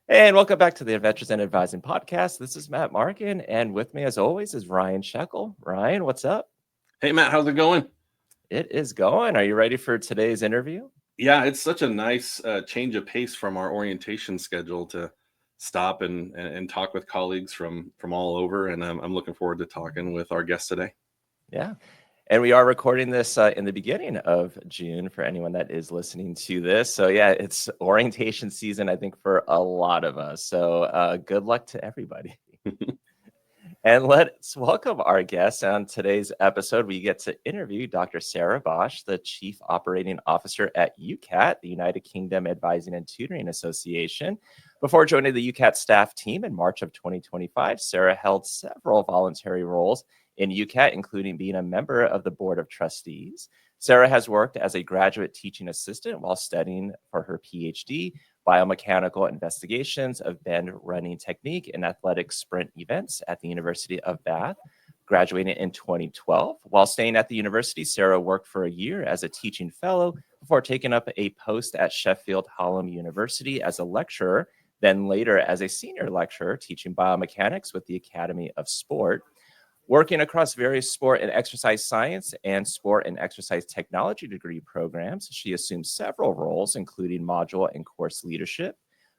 And welcome back to the Adventures in Advising podcast. This is Matt Markin, and with me, as always, is Ryan Shekel. Ryan, what's up? Hey, Matt, how's it going? It is going. Are you ready for today's interview? Yeah, it's such a nice change of pace from our orientation schedule to stop and talk with colleagues from all over, and I'm looking forward to talking with our guest today. Yeah. And we are recording this in the beginning of June for anyone that is listening to this. So, yeah, it's orientation season, I think, for a lot of us. So, good luck to everybody. And let's welcome our guest on today's episode. We get to interview Dr. Sarah Bosch, the Chief Operating Officer at UKAT, the United Kingdom Advising and Tutoring Association. Before joining the UKAT staff team in March of 2025, Sarah held several voluntary roles in UKAT, including being a member of the Board of Trustees. Sarah has worked as a graduate teaching assistant while studying for her PhD, biomechanical investigations of bend running technique in athletic sprint events at the University of Bath, graduating in 2012. While staying at the university, Sarah worked for a year as a teaching fellow before taking up a post at Sheffield Hallam University as a lecturer, then later as a senior lecturer teaching biomechanics with the Academy of Sport. Working across various sport and exercise science and sport and exercise technology degree programs, she assumed several roles, including module and course leadership.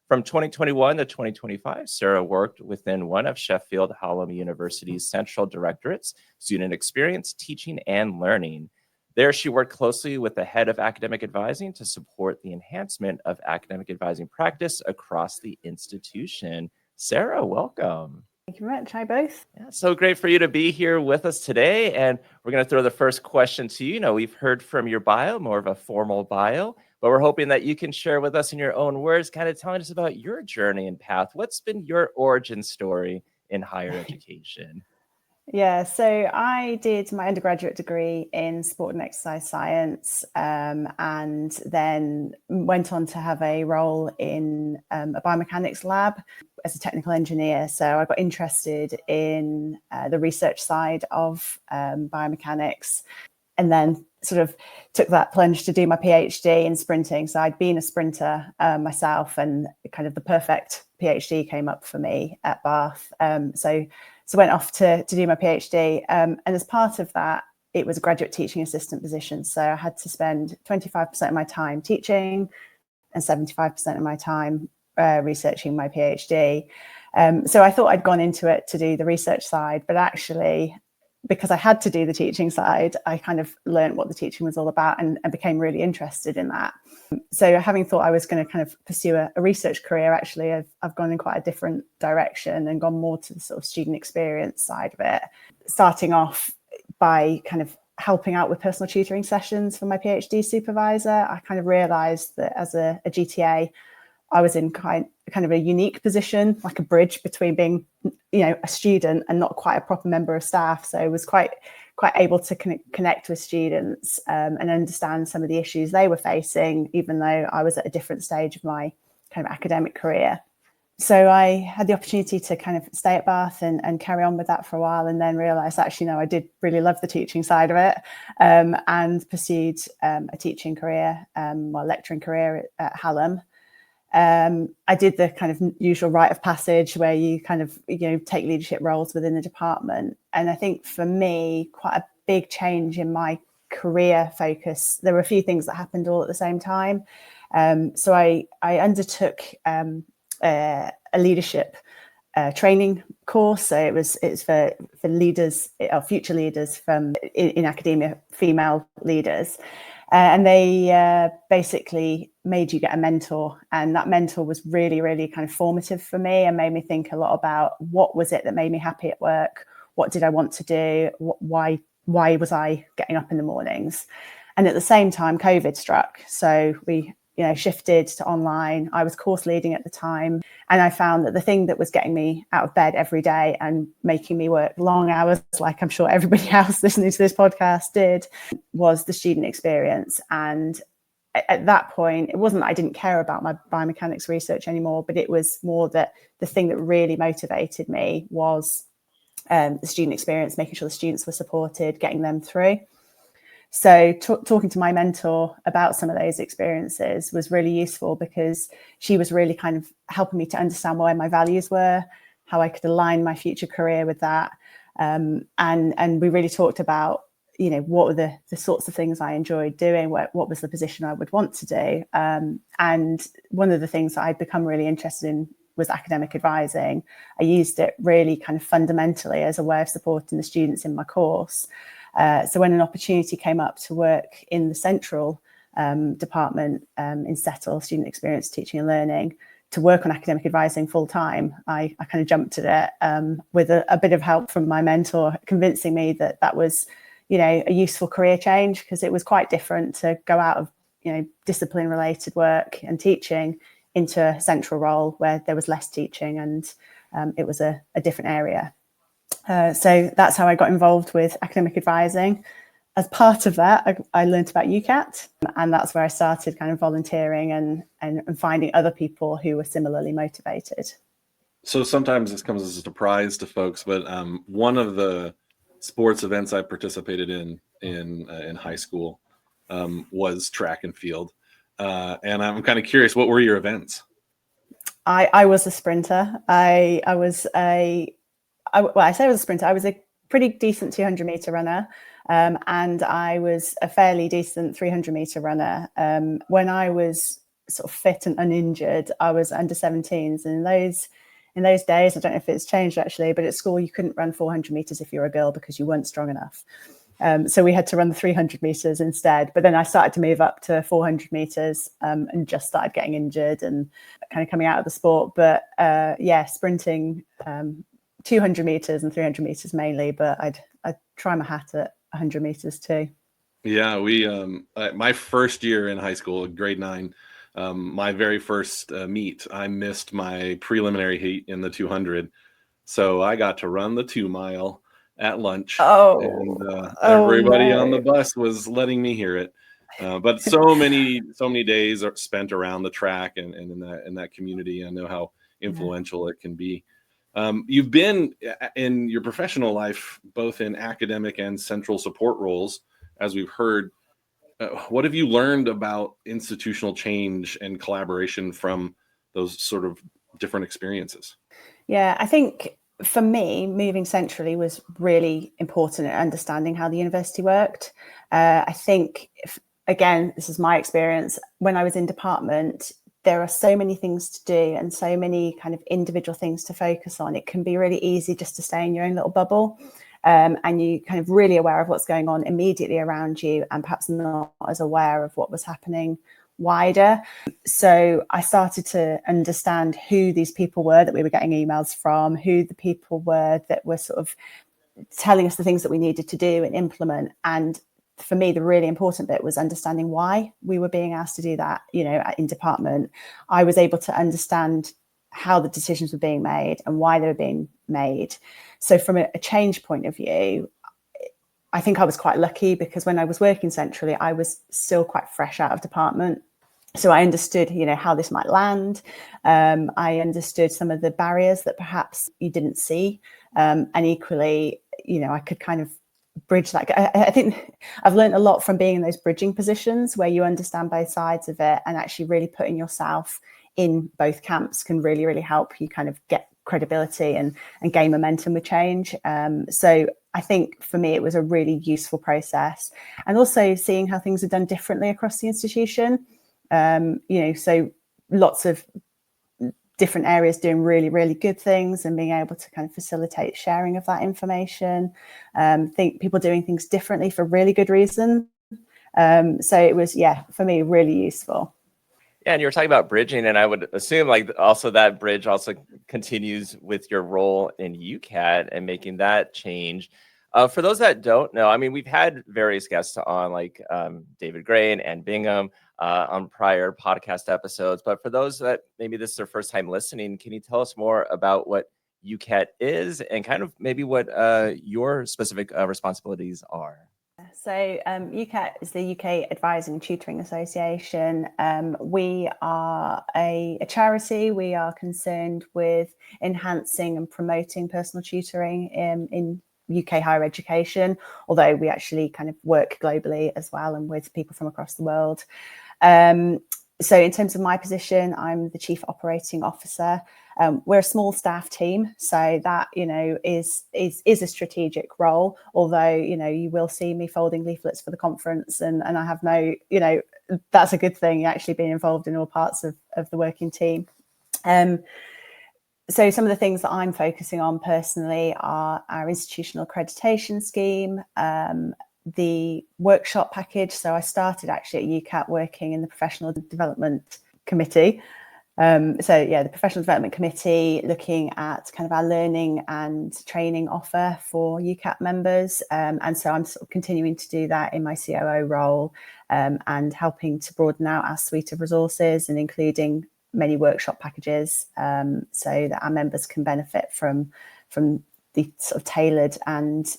From 2021 to 2025, Sarah worked within one of Sheffield Hallam University's central directorates, student experience, teaching, and learning. There, she worked closely with the head of academic advising to support the enhancement of academic advising practice across the institution. Sarah, welcome. Thank you very much. Hi, both. Yeah, so great for you to be here with us today. And we're going to throw the first question to you. You know, we've heard from your bio, more of a formal bio, but we're hoping that you can share with us in your own words, kind of telling us about your journey and path. What's been your origin story in higher education? Yeah, so I did my undergraduate degree in sport and exercise science, and then went on to have a role in a biomechanics lab as a technical engineer. So I got interested in the research side of biomechanics, and then sort of took that plunge to do my PhD in sprinting. So I'd been a sprinter myself, and kind of the perfect PhD came up for me at Bath. So went off to do my PhD. And as part of that, it was a graduate teaching assistant position. So I had to spend 25% of my time teaching and 75% of my time researching my PhD. So I thought I'd gone into it to do the research side, but actually, because I had to do the teaching side, I kind of learned what the teaching was all about and became really interested in that. So having thought I was going to kind of pursue a research career, actually, I've gone in quite a different direction and gone more to the sort of student experience side of it, starting off by kind of helping out with personal tutoring sessions for my PhD supervisor. I kind of realised that as a GTA, I was in kind of a unique position, like a bridge between being, a student and not quite a proper member of staff. So I was quite able to connect with students and understand some of the issues they were facing, even though I was at a different stage of my kind of academic career. So I had the opportunity to kind of stay at Bath and carry on with that for a while, and then realised actually, no, I did really love the teaching side of it, and pursued a teaching career, lecturing career at Hallam. I did the kind of usual rite of passage where you kind of, take leadership roles within the department. And I think for me, quite a big change in my career focus. There were a few things that happened all at the same time. So I undertook a leadership training course. So it's for leaders or future leaders in academia, female leaders. And they basically made you get a mentor. And that mentor was really, really kind of formative for me and made me think a lot about what was it that made me happy at work? What did I want to do? Why was I getting up in the mornings? And at the same time, COVID struck. So we shifted to online. I was course leading at the time. And I found that the thing that was getting me out of bed every day and making me work long hours, like I'm sure everybody else listening to this podcast did, was the student experience. And at that point, it wasn't that I didn't care about my biomechanics research anymore, but it was more that the thing that really motivated me was the student experience, making sure the students were supported, getting them through. So talking to my mentor about some of those experiences was really useful, because she was really kind of helping me to understand where my values were, how I could align my future career with that. And we really talked about, you know, what were the sorts of things I enjoyed doing, what was the position I would want to do. And one of the things that I'd become really interested in was academic advising. I used it really kind of fundamentally as a way of supporting the students in my course. So when an opportunity came up to work in the central department in Settle, Student Experience, Teaching and Learning, to work on academic advising full time, I kind of jumped at it with a bit of help from my mentor, convincing me that that was, you know, a useful career change, because it was quite different to go out of, you know, discipline related work and teaching into a central role where there was less teaching, and it was a different area. So that's how I got involved with academic advising. As part of that, I learned about UKAT, and that's where I started kind of volunteering and finding other people who were similarly motivated. So sometimes this comes as a surprise to folks, but one of the sports events I participated in high school was track and field, and I'm kind of curious, what were your events? I was a sprinter. I say I was a sprinter. I was a pretty decent 200-meter runner, and I was a fairly decent 300-meter runner. When I was sort of fit and uninjured, I was under 17s, and in those days, I don't know if it's changed actually, but at school you couldn't run 400 meters if you were a girl because you weren't strong enough. So we had to run the 300 meters instead. But then I started to move up to 400 meters and just started getting injured and kind of coming out of the sport. But yeah, sprinting 200 meters and 300 meters mainly, but I'd try my hat at 100 meters too. Yeah, we my first year in high school, grade 9, my very first meet, I missed my preliminary heat in the 200, so I got to run the 2 mile at lunch, and everybody on the bus was letting me hear it. But so many days are spent around the track and in that community. I know how influential it can be. You've been in your professional life, both in academic and central support roles, as we've heard. What have you learned about institutional change and collaboration from those sort of different experiences? Yeah, I think for me, moving centrally was really important in understanding how the university worked. I think, again, this is my experience, when I was in department, there are so many things to do and so many kind of individual things to focus on. It can be really easy just to stay in your own little bubble. And you kind of really aware of what's going on immediately around you and perhaps not as aware of what was happening wider. So I started to understand who these people were that we were getting emails from, who the people were that were sort of telling us the things that we needed to do and implement. And for me, the really important bit was understanding why we were being asked to do that. You know, in department, I was able to understand how the decisions were being made and why they were being made. So from a change point of view, I think I was quite lucky, because when I was working centrally, I was still quite fresh out of department. So I understood, you know, how this might land. I understood some of the barriers that perhaps you didn't see. And equally, you know, I could kind of bridge that. I think I've learned a lot from being in those bridging positions where you understand both sides of it, and actually really putting yourself in both camps can really, really help you kind of get credibility and gain momentum with change. So I think for me, it was a really useful process. And also seeing how things are done differently across the institution. You know, so lots of different areas doing really, really good things and being able to kind of facilitate sharing of that information. Think people doing things differently for really good reason. So it was, yeah, for me, really useful. Yeah, and you were talking about bridging, and I would assume like also that bridge also continues with your role in UKAT and making that change. For those that don't know, I mean, we've had various guests on, like David Gray and Ann Bingham on prior podcast episodes. But for those that maybe this is their first time listening, can you tell us more about what UKAT is and kind of maybe what your specific responsibilities are? So UKAT is the UK Advising and Tutoring Association. We are a charity. We are concerned with enhancing and promoting personal tutoring in UK higher education, although we actually kind of work globally as well and with people from across the world. So in terms of my position, I'm the Chief Operating Officer. We're a small staff team, so that, you know, is a strategic role, although, you know, you will see me folding leaflets for the conference, and I have no, you know, that's a good thing, actually being involved in all parts of the working team. So some of the things that I'm focusing on personally are our institutional accreditation scheme, the workshop package. So I started actually at UKAT working in the Professional Development Committee. The Professional Development Committee, looking at kind of our learning and training offer for UKAT members. And so I'm sort of continuing to do that in my COO role, and helping to broaden out our suite of resources and including many workshop packages, so that our members can benefit from the sort of tailored and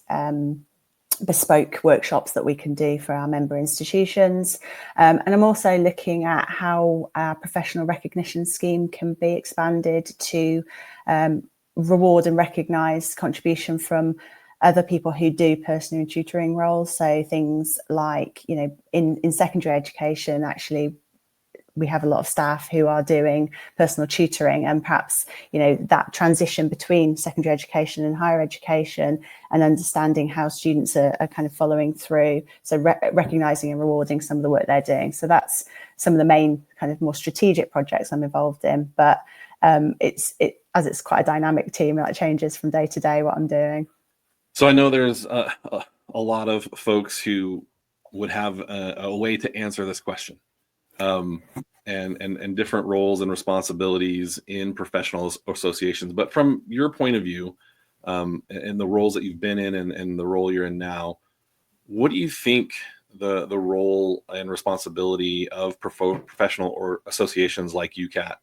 bespoke workshops that we can do for our member institutions. And I'm also looking at how our professional recognition scheme can be expanded to reward and recognise contribution from other people who do personal and tutoring roles. So things like, you know, in secondary education, actually, we have a lot of staff who are doing personal tutoring, and perhaps, you know, that transition between secondary education and higher education and understanding how students are kind of following through. So recognising and rewarding some of the work they're doing. So that's some of the main kind of more strategic projects I'm involved in. But it's quite a dynamic team, that changes from day to day what I'm doing. So I know there's a lot of folks who would have a way to answer this question. And different roles and responsibilities in professional associations. But from your point of view, and the roles that you've been in and the role you're in now, what do you think the role and responsibility of professional or associations like UKAT,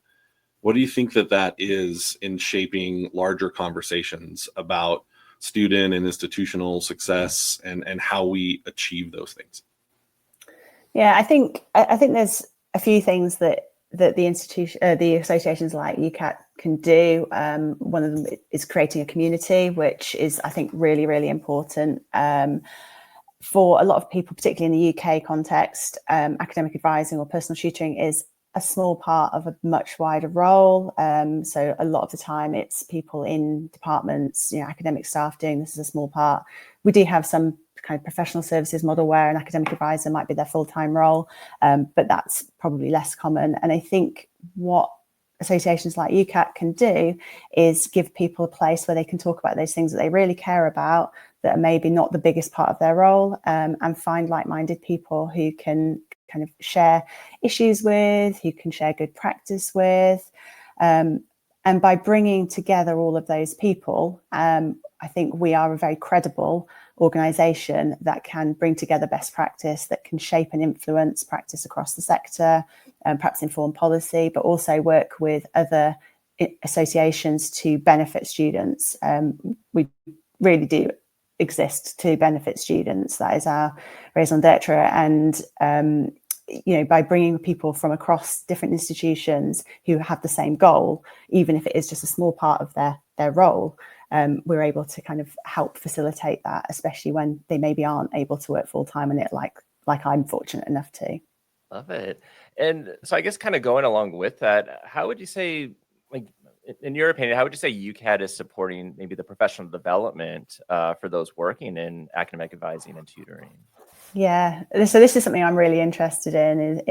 what do you think that is in shaping larger conversations about student and institutional success and how we achieve those things? Yeah, I think there's a few things that the associations like UKAT can do. One of them is creating a community, which is, I think, really, really important. For a lot of people, particularly in the UK context, academic advising or personal tutoring is a small part of a much wider role. So a lot of the time it's people in departments, you know, academic staff doing this is a small part. We do have some kind of professional services model where an academic advisor might be their full-time role, but that's probably less common. And I think what associations like UKAT can do is give people a place where they can talk about those things that they really care about, that are maybe not the biggest part of their role, and find like-minded people who can kind of share issues with, who can share good practice with. And by bringing together all of those people, I think we are a very credible organisation that can bring together best practice, that can shape and influence practice across the sector, and perhaps inform policy, but also work with other associations to benefit students. We really do exist to benefit students. That is our raison d'etre. And you know, by bringing people from across different institutions who have the same goal, even if it is just a small part of their role, we're able to kind of help facilitate that, especially when they maybe aren't able to work full time on it, like I'm fortunate enough to. Love it. And so I guess kind of going along with that, how would you say, like, in your opinion, how would you say UKAT is supporting maybe the professional development for those working in academic advising and tutoring? Yeah, so this is something I'm really interested in.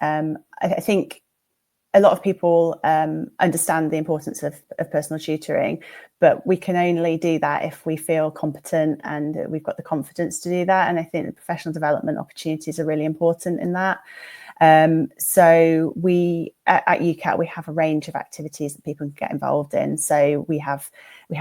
I think a lot of people understand the importance of personal tutoring, but we can only do that if we feel competent and we've got the confidence to do that. And I think the professional development opportunities are really important in that. So we at UKAT, we have a range of activities that people can get involved in. So we have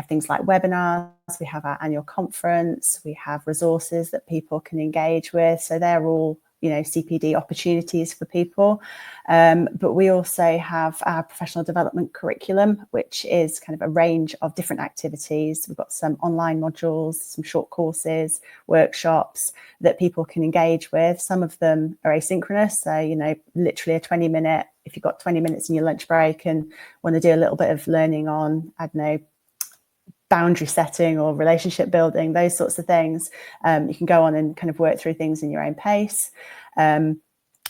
things like webinars, we have our annual conference, we have resources that people can engage with. So they're all, you know, CPD opportunities for people. But we also have our professional development curriculum, which is kind of a range of different activities. We've got some online modules, some short courses, workshops that people can engage with. Some of them are asynchronous. So, you know, literally a 20-minute, if you've got 20 minutes in your lunch break and want to do a little bit of learning on, I don't know, boundary setting or relationship building, those sorts of things. You can go on and kind of work through things in your own pace.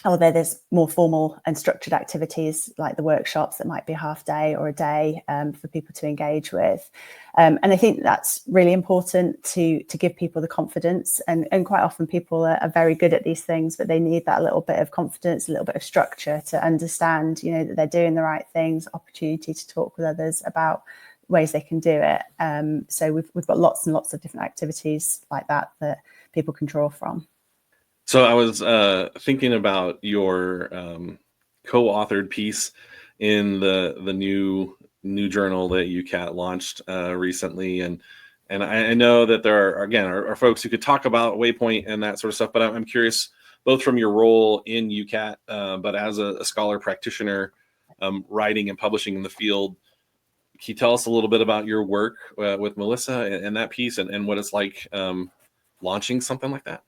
Although there's more formal and structured activities like the workshops that might be a half day or a day for people to engage with. And I think that's really important to give people the confidence. And quite often people are very good at these things, but they need that little bit of confidence, a little bit of structure to understand, that they're doing the right things, opportunity to talk with others about ways they can do it. So we've got lots and lots of different activities like that people can draw from. So I was thinking about your co-authored piece in the new journal that UKAT launched recently, and I know that there are folks who could talk about Waypoint and that sort of stuff, but I'm curious, both from your role in UKAT, but as a scholar practitioner, writing and publishing in the field. Can you tell us a little bit about your work with Melissa and that piece, and what it's like launching something like that?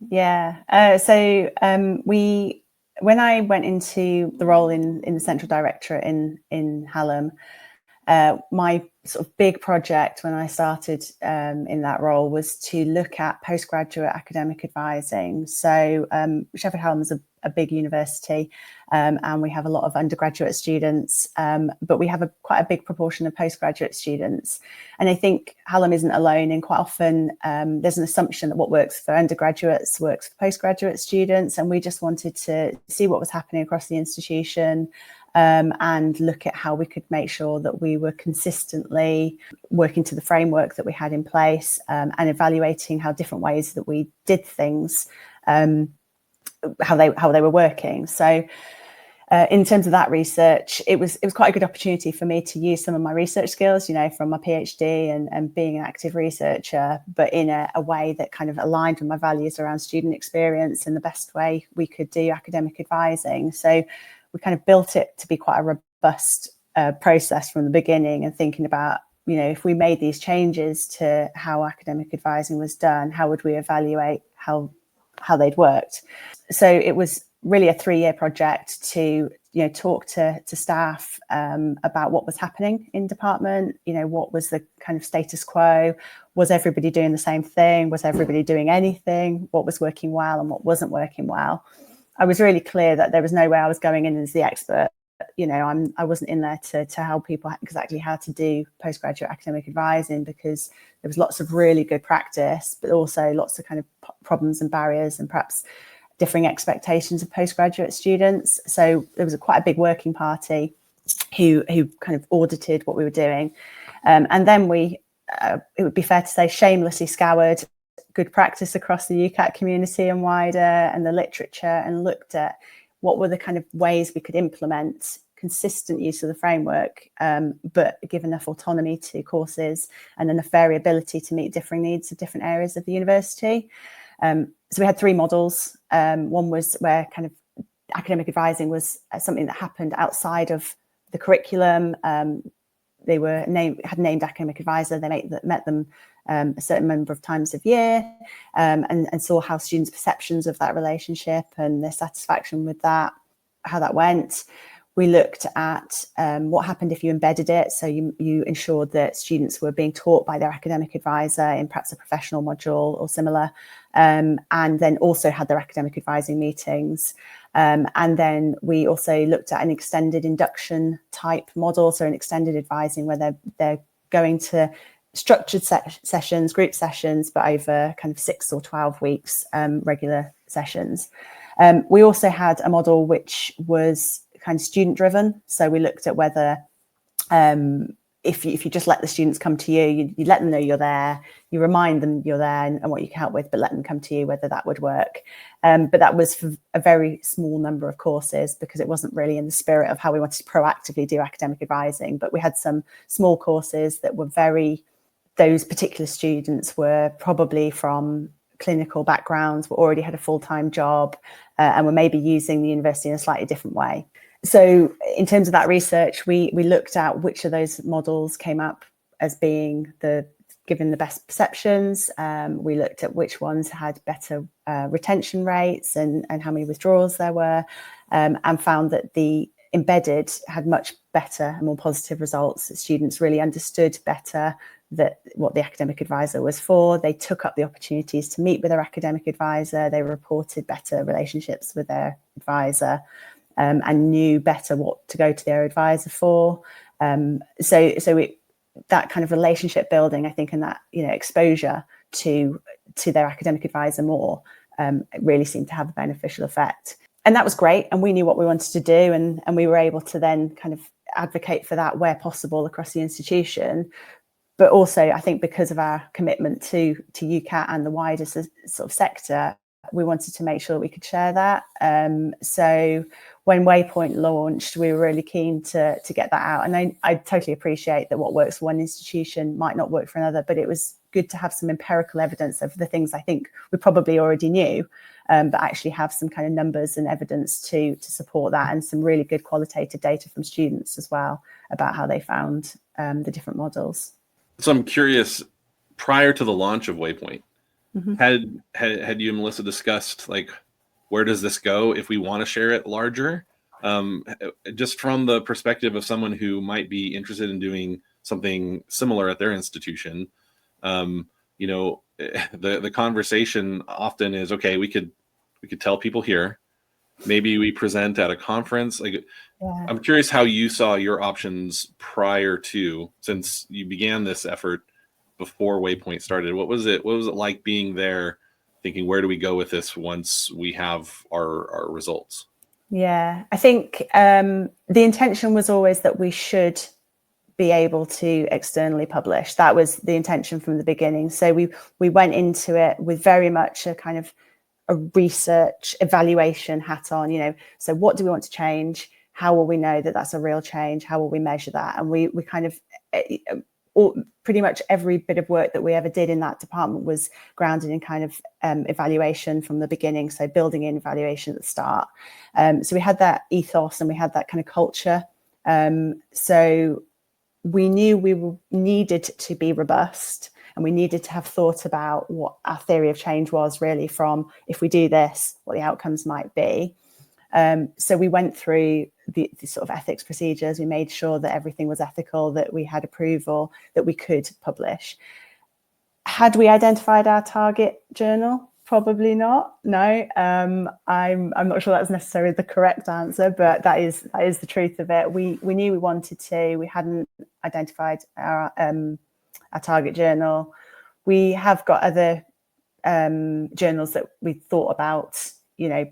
Yeah. So when I went into the role in the Central Directorate in Hallam, my sort of big project when I started in that role was to look at postgraduate academic advising. So Sheffield Hallam is a big university, and we have a lot of undergraduate students, but we have quite a big proportion of postgraduate students. And I think Hallam isn't alone, and quite often there's an assumption that what works for undergraduates works for postgraduate students. And we just wanted to see what was happening across the institution, and look at how we could make sure that we were consistently working to the framework that we had in place, and evaluating how different ways that we did things, how they were working. So in terms of that research, it was quite a good opportunity for me to use some of my research skills, from my PhD and being an active researcher, but in a way that kind of aligned with my values around student experience and the best way we could do academic advising. So we kind of built it to be quite a robust process from the beginning, and thinking about, if we made these changes to how academic advising was done, how would we evaluate how they'd worked? So it was really a 3-year project to talk to staff about what was happening in department, what was the kind of status quo, was everybody doing the same thing, was everybody doing anything, what was working well and what wasn't working well. I was really clear that there was no way I was going in as the expert. I wasn't in there to help people exactly how to do postgraduate academic advising, because there was lots of really good practice, but also lots of kind of problems and barriers and perhaps differing expectations of postgraduate students. So there was quite a big working party who kind of audited what we were doing. And then we, it would be fair to say, shamelessly scoured good practice across the UKAT community and wider, and the literature, and looked at what were the kind of ways we could implement consistent use of the framework, but give enough autonomy to courses and enough variability to meet differing needs of different areas of the university. So we had 3 models. One was where kind of academic advising was something that happened outside of the curriculum. They had named academic advisor. They met them a certain number of times of year, and saw how students' perceptions of that relationship and their satisfaction with that, how that went. We looked at what happened if you embedded it. So you ensured that students were being taught by their academic advisor in perhaps a professional module or similar, and then also had their academic advising meetings. And then we also looked at an extended induction type model, so an extended advising where they're going to structured sessions, group sessions, but over kind of 6 or 12 weeks, regular sessions. We also had a model which was kind of student driven. So we looked at whether if you just let the students come to you, you let them know you're there, you remind them you're there and what you can help with, but let them come to you, whether that would work. But that was for a very small number of courses, because it wasn't really in the spirit of how we wanted to proactively do academic advising. But we had some small courses that were those particular students were probably from clinical backgrounds, were already had a full-time job, and were maybe using the university in a slightly different way. So in terms of that research, we looked at which of those models came up as being given the best perceptions. We looked at which ones had better retention rates and how many withdrawals there were, and found that the embedded had much better and more positive results. Students really understood better what the academic advisor was for. They took up the opportunities to meet with their academic advisor. They reported better relationships with their advisor, and knew better what to go to their advisor for. That kind of relationship building, I think, and that, you know, exposure to their academic advisor more, it really seemed to have a beneficial effect. And that was great. And we knew what we wanted to do, and we were able to then kind of advocate for that where possible across the institution. But also, I think because of our commitment to UKAT and the wider sort of sector, we wanted to make sure that we could share that. So when Waypoint launched, we were really keen to get that out. And I totally appreciate that what works for one institution might not work for another, but it was good to have some empirical evidence of the things I think we probably already knew, but actually have some kind of numbers and evidence to support that, and some really good qualitative data from students as well about how they found the different models. So I'm curious, prior to the launch of Waypoint, had you and Melissa discussed, like, where does this go if we want to share it larger? Just from the perspective of someone who might be interested in doing something similar at their institution, you know, the conversation often is, okay, we could tell people here, maybe we present at a conference. Like, yeah. I'm curious how you saw your options prior to, since you began this effort before Waypoint started. What was it like being there, thinking, where do we go with this once we have our results? Yeah, I think the intention was always that we should be able to externally publish. That was the intention from the beginning. So we went into it with very much a kind of a research evaluation hat on, you know. So what do we want to change? How will we know that that's a real change? How will we measure that? And we kind of pretty much every bit of work that we ever did in that department was grounded in kind of evaluation from the beginning. So building in evaluation at the start. So we had that ethos and we had that kind of culture. So we knew we needed to be robust, and we needed to have thought about what our theory of change was really, from if we do this, what the outcomes might be. So we went through the sort of ethics procedures. We made sure that everything was ethical, that we had approval, that we could publish. Had we identified our target journal? Probably not. No, I'm not sure that's necessarily the correct answer, but that is the truth of it. We knew we wanted to. We hadn't identified our target journal. We have got other journals that we thought about, you know,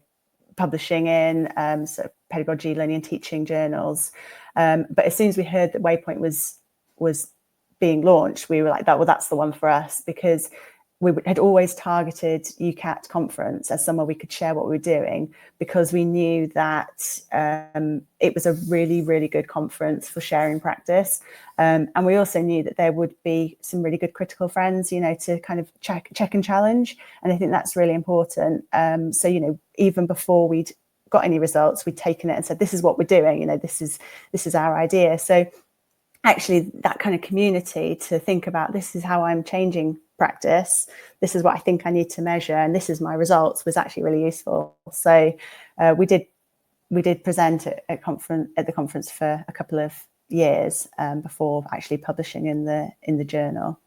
publishing in, so pedagogy, learning and teaching journals. But as soon as we heard that Waypoint was being launched, we were like, that's the one for us, because we had always targeted UKAT conference as somewhere we could share what we were doing, because we knew that it was a really, really good conference for sharing practice. And we also knew that there would be some really good critical friends, you know, to kind of check and challenge. And I think that's really important. So, you know, even before we'd got any results, we'd taken it and said, this is what we're doing, you know, this is our idea. So actually that kind of community to think about, this is how I'm changing practice, this is what I think I need to measure, and this is my results, was actually really useful. So we did present at the conference for a couple of years before actually publishing in the journal.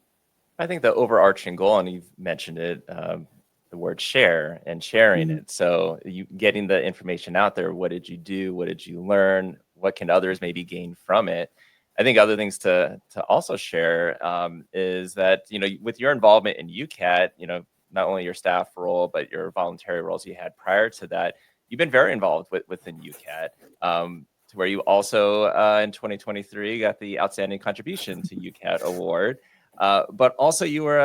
I think the overarching goal, and you've mentioned it, the word share and sharing it. So you getting the information out there. What did you do? What did you learn? What can others maybe gain from it? I think other things to also share is that, you know, with your involvement in UKAT, you know, not only your staff role, but your voluntary roles you had prior to that, you've been very involved within UKAT, to where you also in 2023 got the Outstanding Contribution to UKAT award, but also you were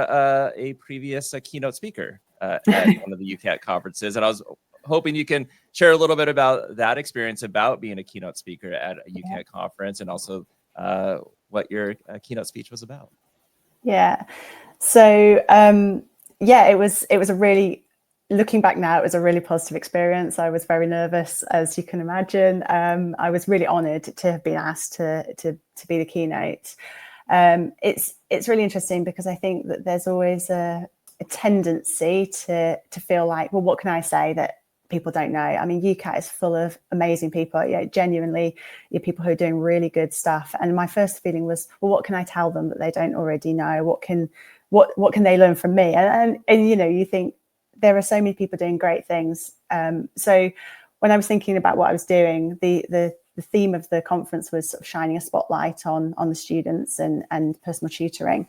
a previous keynote speaker at one of the UKAT conferences, and I was hoping you can share a little bit about that experience, about being a keynote speaker at a UKAT conference, and also what your keynote speech was about. Yeah. So yeah, it was a really, looking back now, it was a really positive experience. I was very nervous, as you can imagine. I was really honoured to have been asked to be the keynote. It's really interesting because I think that there's always a tendency to feel like, well, what can I say that people don't know. I mean, UKAT is full of amazing people, genuinely, people who are doing really good stuff. And my first feeling was, well, what can I tell them that they don't already know? What can they learn from me? And you think there are so many people doing great things. So when I was thinking about what I was doing, the theme of the conference was sort of shining a spotlight on the students and personal tutoring.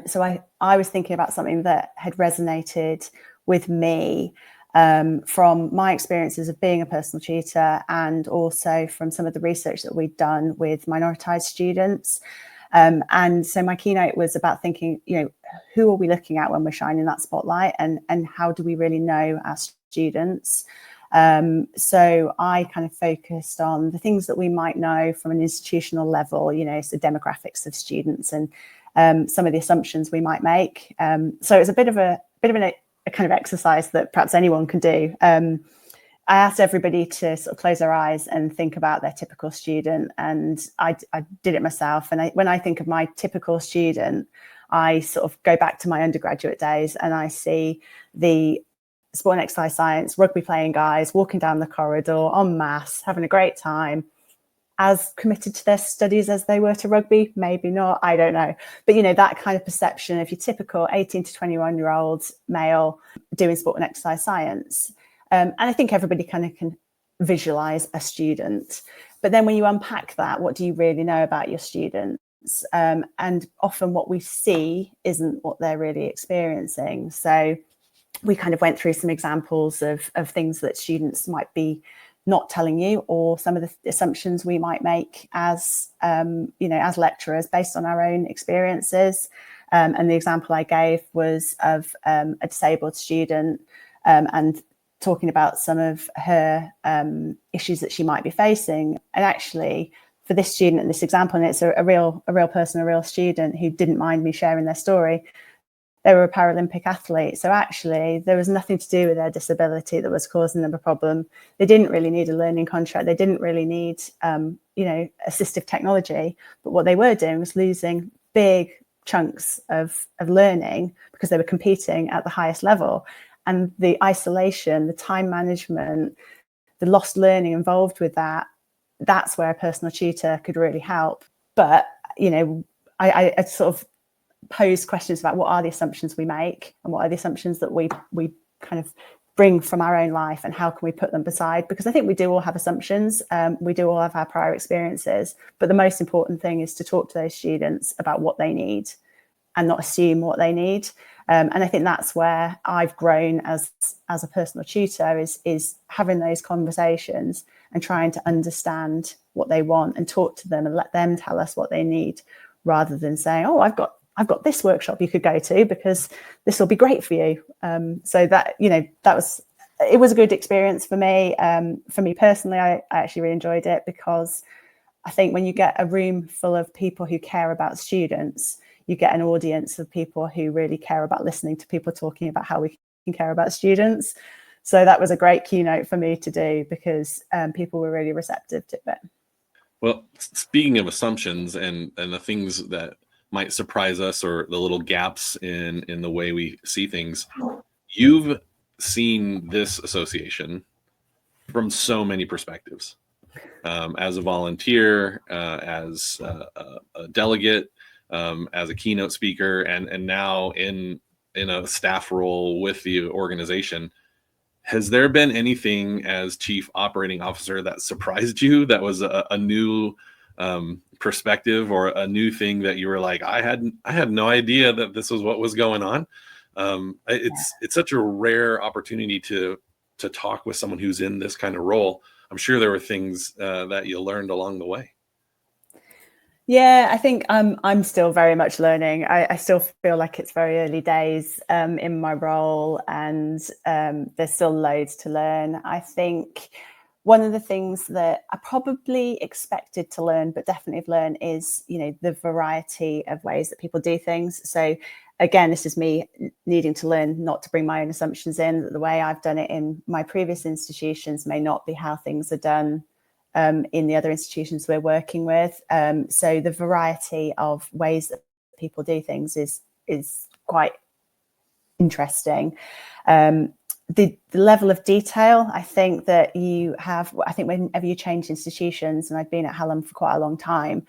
So I was thinking about something that had resonated with me from my experiences of being a personal tutor, and also from some of the research that we'd done with minoritized students. And so my keynote was about thinking, who are we looking at when we're shining that spotlight, and how do we really know our students? So I kind of focused on the things that we might know from an institutional level, so demographics of students and some of the assumptions we might make. So it's a bit of a kind of exercise that perhaps anyone can do. I asked everybody to sort of close their eyes and think about their typical student, and I did it myself. And when I think of my typical student, I sort of go back to my undergraduate days, and I see the sport and exercise science, rugby playing guys walking down the corridor en masse, having a great time, as committed to their studies as they were to rugby. Maybe not, I don't know. But, that kind of perception of your typical 18 to 21-year-old male doing sport and exercise science. And I think everybody kind of can visualize a student. But then when you unpack that, what do you really know about your students? And often what we see isn't what they're really experiencing. So we kind of went through some examples of things that students might be not telling you, or some of the assumptions we might make as as lecturers based on our own experiences. And the example I gave was of a disabled student, and talking about some of her issues that she might be facing. And actually, for this student in this example, and it's a real person, a real student who didn't mind me sharing their story, they were a Paralympic athlete. So actually, there was nothing to do with their disability that was causing them a problem. They didn't really need a learning contract. They didn't really need, assistive technology. But what they were doing was losing big chunks of learning because they were competing at the highest level. And the isolation, the time management, the lost learning involved with that, that's where a personal tutor could really help. But, I sort of pose questions about what are the assumptions we make, and what are the assumptions that we kind of bring from our own life, and how can we put them beside? Because I think we do all have assumptions. We do all have our prior experiences. But the most important thing is to talk to those students about what they need and not assume what they need. And I think that's where I've grown as a personal tutor, is having those conversations and trying to understand what they want and talk to them and let them tell us what they need, rather than saying, oh, I've got this workshop you could go to because this will be great for you. So that, it was a good experience for me. For me personally, I actually really enjoyed it, because I think when you get a room full of people who care about students, you get an audience of people who really care about listening to people talking about how we can care about students. So that was a great keynote for me to do, because people were really receptive to it. Well, speaking of assumptions and the things that might surprise us, or the little gaps in the way we see things, you've seen this association from so many perspectives, as a volunteer, as a delegate, as a keynote speaker, and now in a staff role with the organization. Has there been anything as chief operating officer that surprised you, that was a new perspective, or a new thing that you were like, I had no idea that this was what was going on? It's such a rare opportunity to talk with someone who's in this kind of role. I'm sure there were things that you learned along the way. Yeah, I think I'm still very much learning. I still feel like it's very early days in my role, and there's still loads to learn. I think one of the things that I probably expected to learn, but definitely have learned, is, the variety of ways that people do things. So again, this is me needing to learn not to bring my own assumptions in, that the way I've done it in my previous institutions may not be how things are done in the other institutions we're working with. So the variety of ways that people do things is quite interesting. the level of detail, I think that you have, I think whenever you change institutions, and I've been at Hallam for quite a long time,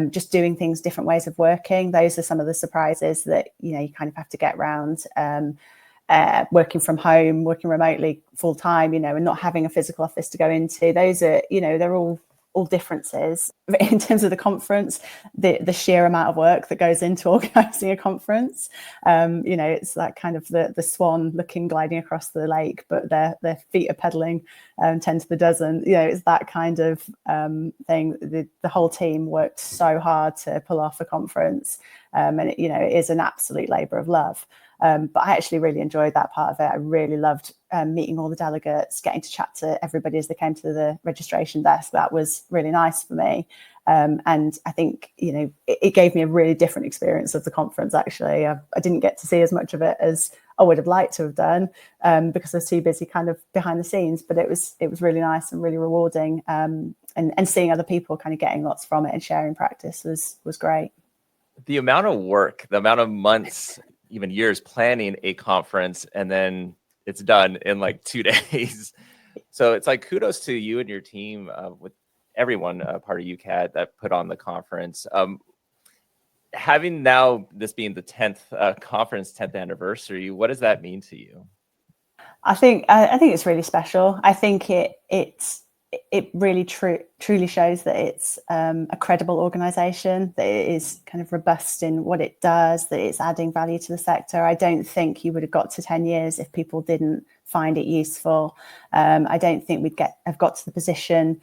just doing things, different ways of working, those are some of the surprises that, you know, you kind of have to get around. Working from home, working remotely full time, you know, and not having a physical office to go into, those are, you know, they're all differences. In terms of the conference, the sheer amount of work that goes into organising a conference, you know, it's that kind of the swan looking gliding across the lake, but their feet are pedaling 10 to the dozen. You know, it's that kind of thing. The whole team worked so hard to pull off a conference, and it, you know, it is an absolute labour of love. But I actually really enjoyed that part of it. I really loved meeting all the delegates, getting to chat to everybody as they came to the registration desk. That was really nice for me. And I think, you know, it gave me a really different experience of the conference, actually. I didn't get to see as much of it as I would have liked to have done, because I was too busy kind of behind the scenes. But it was really nice and really rewarding. And seeing other people kind of getting lots from it and sharing practice was great. The amount of work, the amount of months, even years planning a conference, and then it's done in like 2 days. So it's like kudos to you and your team, with everyone part of UKAT that put on the conference. Having now this being the 10th conference, 10th anniversary, what does that mean to you? I think it's really special. I think it really truly shows that it's a credible organisation, that it is kind of robust in what it does, that it's adding value to the sector. I don't think you would have got to 10 years if people didn't find it useful. I don't think we'd have got to the position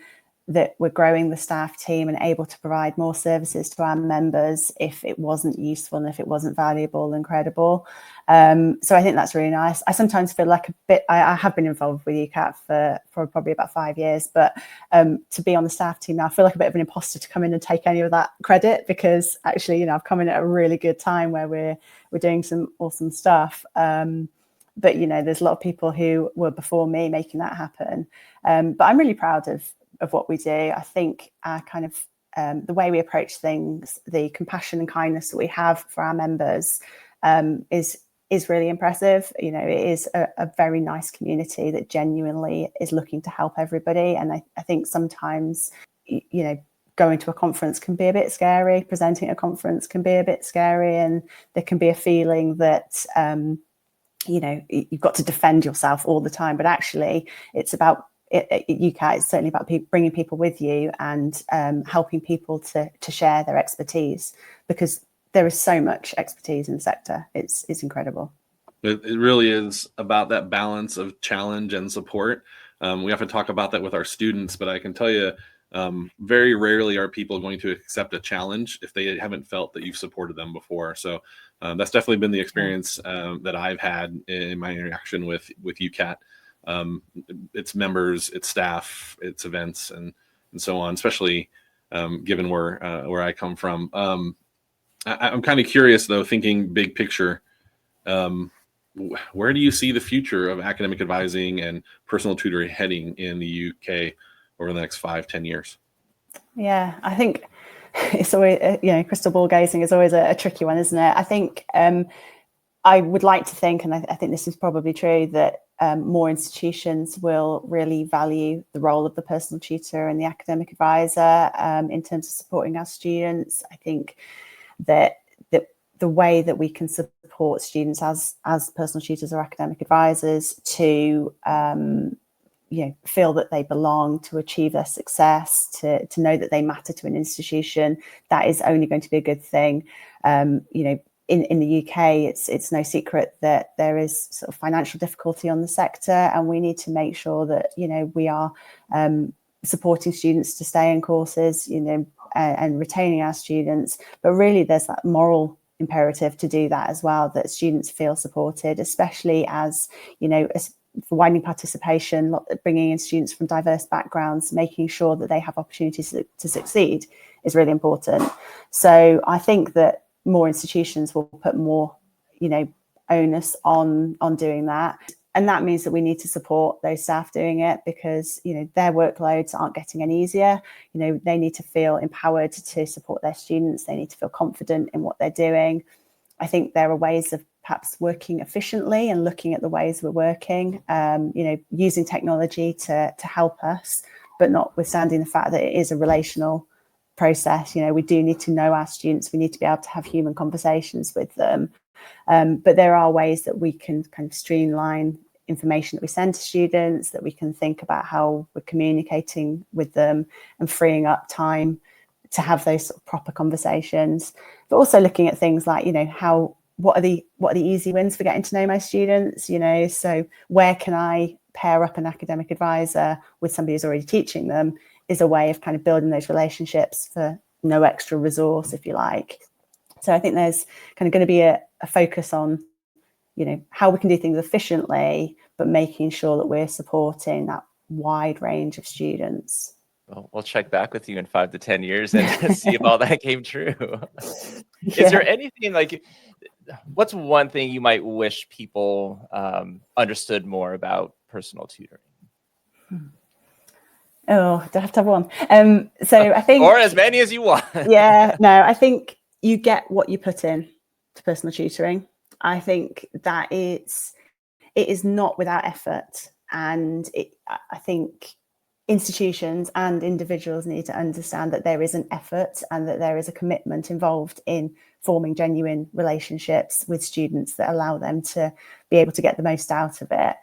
that we're growing the staff team and able to provide more services to our members if it wasn't useful and if it wasn't valuable and credible. So I think that's really nice. I sometimes feel like I have been involved with UKAT for probably about 5 years, but to be on the staff team now, I feel like a bit of an imposter to come in and take any of that credit, because actually, you know, I've come in at a really good time where we're doing some awesome stuff. But, you know, there's a lot of people who were before me making that happen. But I'm really proud of what we do. I think our kind of the way we approach things, the compassion and kindness that we have for our members is really impressive. You know, it is a very nice community that genuinely is looking to help everybody. And I think sometimes, you know, going to a conference can be a bit scary, presenting at a conference can be a bit scary, and there can be a feeling that you know, you've got to defend yourself all the time. But actually, it's about UKAT is certainly about bringing people with you and helping people to share their expertise, because there is so much expertise in the sector. It's incredible. It really is about that balance of challenge and support. We often talk about that with our students, but I can tell you, very rarely are people going to accept a challenge if they haven't felt that you've supported them before. So that's definitely been the experience that I've had in my interaction with UKAT. Its members, its staff, its events, and so on, especially given where I come from. I'm kind of curious, though, thinking big picture, where do you see the future of academic advising and personal tutoring heading in the UK over the next 5-10 years? Yeah, I think it's always, you know, crystal ball gazing is always a tricky one, isn't it? I think I would like to think, and I think this is probably true, that more institutions will really value the role of the personal tutor and the academic advisor in terms of supporting our students. I think that the way that we can support students as personal tutors or academic advisors to you know, feel that they belong, to achieve their success, to know that they matter to an institution, that is only going to be a good thing. You know, in the UK, it's no secret that there is sort of financial difficulty on the sector, and we need to make sure that, you know, we are supporting students to stay in courses, you know, and retaining our students. But really, there's that moral imperative to do that as well, that students feel supported, especially as, you know, for widening participation, bringing in students from diverse backgrounds, making sure that they have opportunities to succeed is really important. So I think that more institutions will put more, you know, onus on doing that. And that means that we need to support those staff doing it, because, you know, their workloads aren't getting any easier. You know, they need to feel empowered to support their students. They need to feel confident in what they're doing. I think there are ways of perhaps working efficiently and looking at the ways we're working, using technology to help us, but notwithstanding the fact that it is a relational process. We do need to know our students. We need to be able to have human conversations with them. But there are ways that we can kind of streamline information that we send to students, that we can think about how we're communicating with them and freeing up time to have those sort of proper conversations. But also looking at things like, what are the easy wins for getting to know my students? So where can I pair up an academic advisor with somebody who's already teaching them is a way of kind of building those relationships for no extra resource, if you like. So I think there's kind of going to be a focus on, how we can do things efficiently, but making sure that we're supporting that wide range of students. Well, we'll check back with you in 5 to 10 years and see if all that came true. Is there anything what's one thing you might wish people understood more about personal tutoring? Oh, do I have to have one? So I think, or as many as you want. Yeah, no, I think you get what you put in to personal tutoring. I think that it is not without effort, and I think institutions and individuals need to understand that there is an effort and that there is a commitment involved in forming genuine relationships with students that allow them to be able to get the most out of it.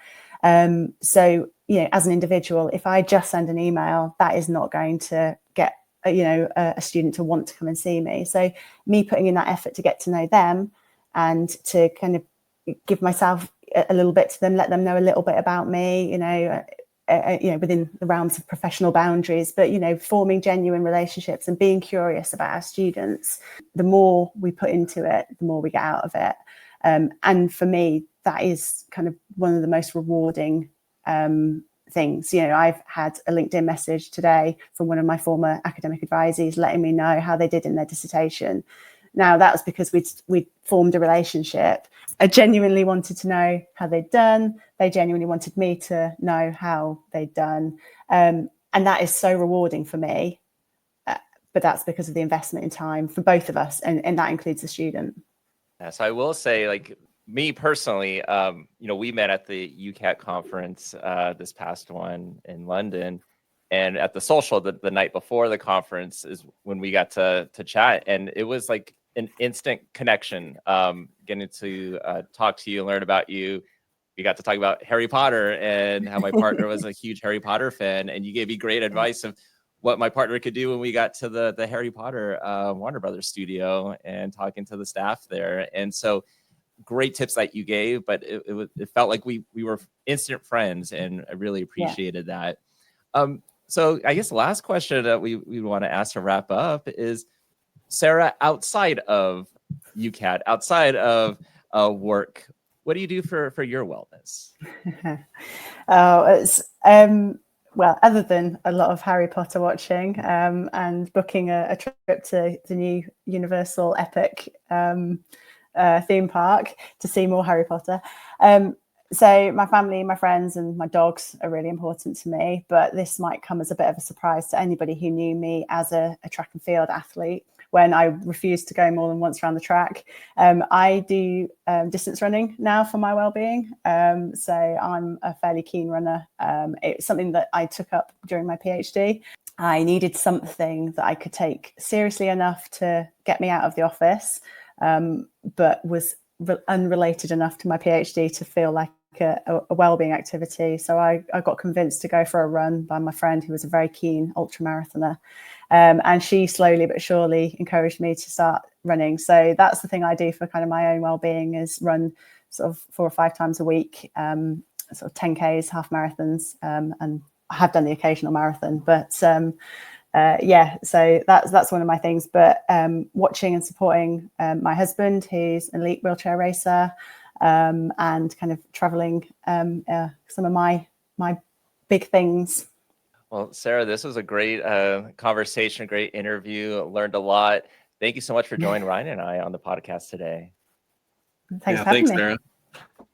So, as an individual, if I just send an email, that is not going to get a student to want to come and see me. So me putting in that effort to get to know them and to kind of give myself a little bit to them, let them know a little bit about me, within the realms of professional boundaries, but forming genuine relationships and being curious about our students. The more we put into it, the more we get out of it. And for me, that is kind of one of the most rewarding things. I've had a LinkedIn message today from one of my former academic advisees letting me know how they did in their dissertation. Now, that was because we'd formed a relationship. I genuinely wanted to know how they'd done. They genuinely wanted me to know how they'd done. And that is so rewarding for me. But that's because of the investment in time for both of us. And that includes the student. Yeah, so I will say, me personally, we met at the UKAT conference, this past one in London. And at the social, the night before the conference is when we got to chat. And it was like an instant connection, getting to talk to you and learn about you. We got to talk about Harry Potter and how my partner was a huge Harry Potter fan. And you gave me great advice of what my partner could do when we got to the Harry Potter Warner Brothers studio and talking to the staff there. And so great tips that you gave, but it felt like we were instant friends, and I really appreciated that. So I guess the last question that we want to ask to wrap up is, Sarah, outside of UKAT, outside of work, what do you do for your wellness? It's well, other than a lot of Harry Potter watching and booking a trip to the new Universal Epic theme park to see more Harry Potter. So my family, my friends, and my dogs are really important to me, but this might come as a bit of a surprise to anybody who knew me as a track and field athlete when I refused to go more than once around the track. I do distance running now for my well-being. So I'm a fairly keen runner. It's something that I took up during my PhD. I needed something that I could take seriously enough to get me out of the office, but was unrelated enough to my PhD to feel like a well-being activity. So I got convinced to go for a run by my friend who was a very keen ultramarathoner. And she slowly but surely encouraged me to start running. So that's the thing I do for kind of my own well-being, is run sort of 4 or 5 times a week, sort of 10Ks, half marathons, and I have done the occasional marathon, but so that's one of my things. But watching and supporting my husband, who's an elite wheelchair racer, and kind of traveling, some of my big things. Well, Sarah, this was a great conversation, great interview. Learned a lot. Thank you so much for joining Ryan and I on the podcast today. Thanks for having me. Sarah.